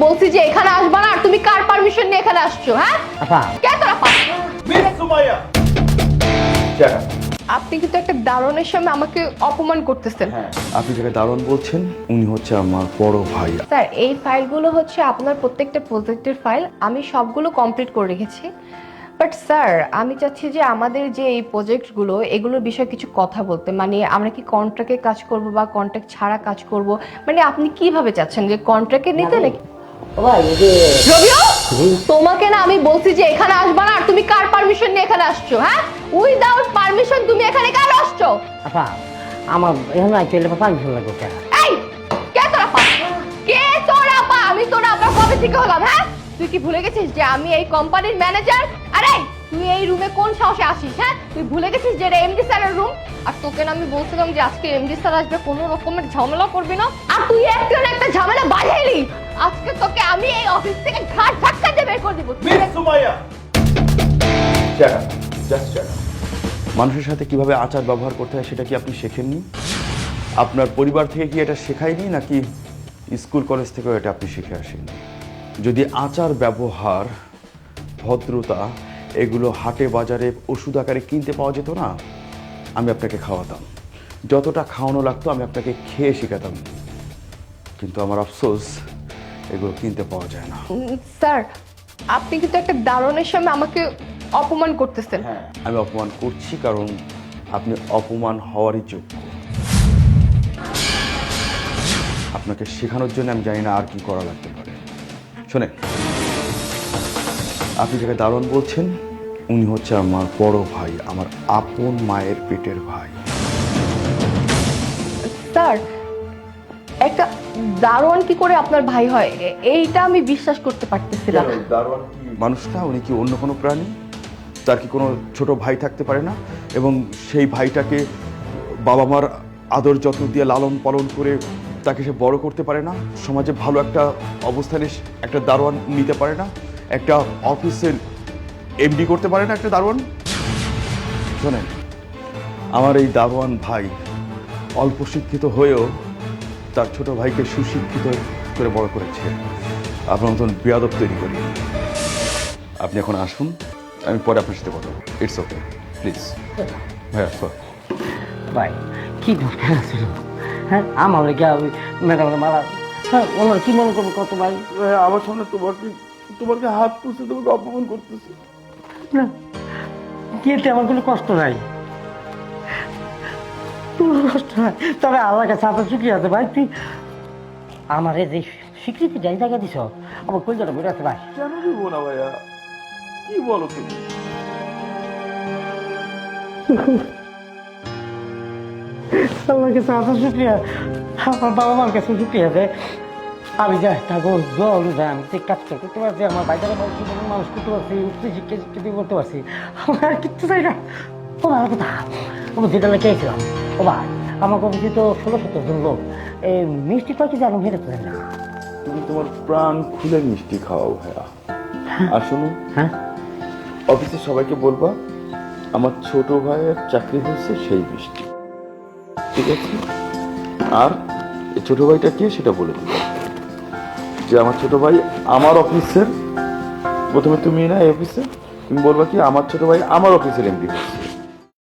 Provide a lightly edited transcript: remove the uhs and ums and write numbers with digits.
বলছি যে এখানে আসবা না, আর তুমি কার পারমিশন নিয়ে এখানে আসছো? হ্যাঁ আপা কে তোরা মিস সুমাইয়া জায়গা আপনি কিন্তু একটা দারোয়ানের সামনে আমাকে অপমান করতেছেন। আপনি যাকে দারুণ বলছেন উনি হচ্ছে আমার বড় ভাই। স্যার এই ফাইলগুলো হচ্ছে আপনার প্রত্যেকটা প্রজেক্টের ফাইল, আমি সবগুলো কমপ্লিট করে রেখেছি। বাট স্যার আমি চাচ্ছি যে আমাদের যে এই প্রজেক্টগুলো এগুলোর বিষয়ে কিছু কথা বলতে, মানে আমরা কি কন্ট্রাক্টে কাজ করব বা কন্ট্রাক্ট ছাড়া কাজ করব, মানে আপনি কিভাবে চাচ্ছেন যে কন্ট্রাক্টে নিতে নাকি? ও ভাই এই যে রবিও, তোমাকে না আমি বলছি যে এখানে আসবা না, আর তুমি কার পারমিশন নিয়ে এখানে আসছো? হ্যাঁ উইদাউট পারমিশন তুমি এখানে কেন আসছো? আপা আমার এখানে আইতে এলে পারমিশন লাগবে কেন? এই কে তোরা পা? কে তোরা পা? আমি তোরা আবার কবে থেকে হলাম? হ্যাঁ তুই কি ভুলে গেছিস যে আমি এই কোম্পানির ম্যানেজার? আরে তুই এই রুমে কোন সাহসে আসিস? হ্যাঁ তুই ভুলে গেছিস যে এটা এমডি স্যারের রুম? আর তোকে না আমি বলছিলাম যে আজকে এমডি স্যার আসবে, কোনো রকমের ঝামেলা করবি না, আর তুই একটা ঝামেলা বাঁধাইলি। আজকে তোকে আমি এই অফিস থেকে ঘাট ধাক্কা দিয়ে বের করে দিব। মিস সুমাইয়া জায়গা জাস্ট জায়গা। মানুষের সাথে কিভাবে আচার ব্যবহার করতে হয় সেটা কি আপনি শেখেননি? আপনার পরিবার থেকে কি এটা শেখায়নি, নাকি স্কুল কলেজ থেকেও এটা আপনি শিখে আসেননি? যদি আচার ব্যবহার ভদ্রতা এগুলো হাটে বাজারে ওষুধ আকারে কিনতে পাওয়া যেত না, আমি আপনাকে খাওয়াতাম। যতটা খাওয়ানো লাগতো আমি আপনাকে খেয়ে শেখাতাম। কিন্তু আমার আফসোস এগুলো কিনতে পাওয়া যায় না। স্যার আপনি কিন্তু একটা দারোয়ানের সামনে আমাকে অপমান করতেছেন। আমি অপমান করছি কারণ আপনি অপমান হওয়ারই যোগ্য। আপনাকে শেখানোর জন্য আমি জানি না আর কি করা লাগতে পারে। শোনেন, আপনি যাকে দারোয়ান বলছেন উনি হচ্ছে আমার বড় ভাই, আমার আপন মায়ের পেটের ভাই। স্যার একটা দারোয়ান কি করে আপনার ভাই হয়? এইটা আমি বিশ্বাস করতে পারতেছি না। দারোয়ান কি মানুষ না? উনি কি অন্য কোনো প্রাণী? তার কি কোনো ছোট ভাই থাকতে পারে না? এবং সেই ভাইটাকে বাবা মার আদর যত্ন দিয়ে লালন পালন করে তাকে সে বড় করতে পারে না? সমাজে ভালো একটা অবস্থানে একটা দারোয়ান নিতে পারে না? একটা অফিসের এমডি করতে পারে না একটা দারোয়ান? শোনেন, আমার এই দারোয়ান ভাই অল্প শিক্ষিত হয়েও তার ছোট ভাইকে সুশিক্ষিত করে বড় করেছে। আপনার মতন বেয়াদব তৈরি করি। আপনি এখন আসুন, আমি পরে আপনার সাথে কথা বলবো। It's okay, please. ভাইয়া সর। ভাই কি দরকার ছিল? হ্যাঁ আমার লেগে ওই ম্যাডামের মারা, হ্যাঁ ওনার কি মনে করবো কত ভাই? আমার সামনে তোমাকে হাত পুষে তোমাকে অপমান করতেছি। না বিয়েতে আমার কোনো কষ্ট নাই, কোনো কষ্ট নাই। তবে আল্লাহ কাছে আপনার স্বীকৃতি আছে ভাই, তুই আমার এই যে স্বীকৃতি যাই জায়গা দিছ আমার কলজাটা বেরো আছে ভাই। কেন দিব না ভাইয়া? কি বলো তুমি? আল্লাহর কাছে আপনার শুক্রিয়া, আমার বাবা মার কাছে শুক্রিয়া আছে। আমি যাই থাকো জল যায়, আমি ঠিক কাজটা করতে পারছি, আমার বাইরে মানুষ করতে পারছি, উচ্চ শিক্ষিত করতে পারছি, আমার আর কিচ্ছু চাই না। ও ভালো কথা, আমি যেটা লেগেছিলাম ও ভাই আমার অফিসে তো 16-17 জন লোক, এই মিষ্টি কয়েক কেজি আলু খেতে পারে না। তুমি তোমার প্রাণ খুলে মিষ্টি খাওয়াও ভাইয়া। আর শোনো, হ্যাঁ অফিসে সবাইকে বলবা আমার ছোট ভাইয়ের চাকরি হয়েছে সেই মিষ্টি, ঠিক আছে? আর এই ছোট ভাইটা কে সেটা বলে দিবা, যে আমার ছোট ভাই আমার অফিসের, প্রথমে তুমি না এই অফিসে তুমি বলবা কি আমার ছোট ভাই আমার অফিসের এমডি হচ্ছে।